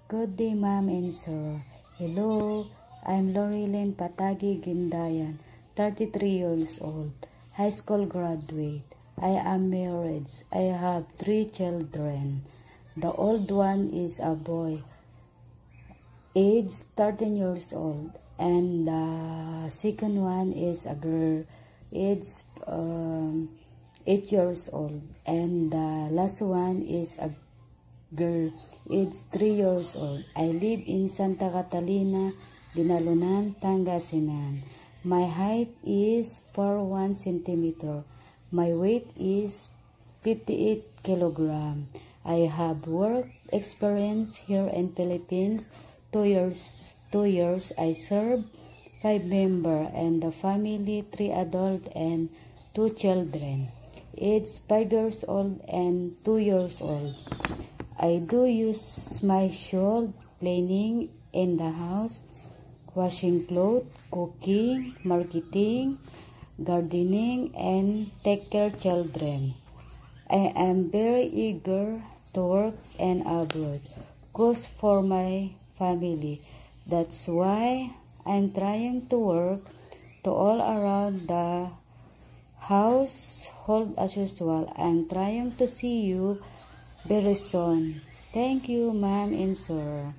Good day, ma'am and sir. Hello, I'm Lorilyn Patagi Gindayan, 33 years old, high school graduate. I am married. I have 3 children. The old one is a boy, age 13 years old, and the second one is a girl, age 8 years old, and the last one is a girl, age 3 years old. I live in Santa Catalina, Binalunan, Pangasinan. My height is 41 centimeter. My weight is 58 kilogram. I have work experience here in Philippines. 2 years. I serve 5 members and the family, 3 adult and 2 children, age 5 years old and 2 years old. I do use my shovel cleaning in the house, washing clothes, cooking, marketing, gardening, and take care children. I am very eager to work and abroad, cause for my family. That's why I'm trying to work to all around the household as usual. I'm trying to see you very soon. Thank you, ma'am and sir.